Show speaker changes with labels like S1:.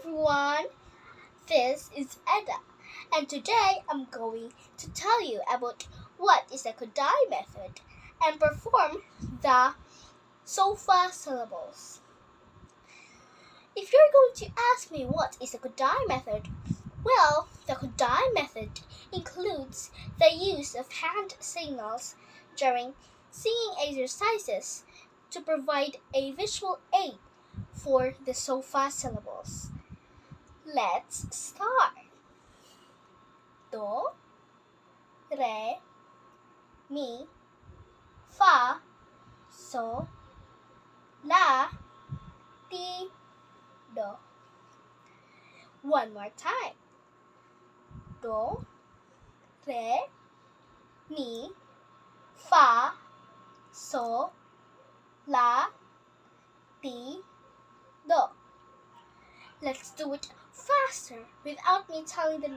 S1: everyone, this is Edda, and today I'm going to tell you about what is the Kodaly Method and perform the sofa syllables. If you're going to ask me what is the Kodaly Method, well, the Kodaly Method includes the use of hand signals during singing exercises to provide a visual aid for the sofa syllables. Let's start. Do, re, mi, fa, so, la, ti, do. One more time. Do, re, mi, fa, so, la, ti, do. Let's do it faster without me telling the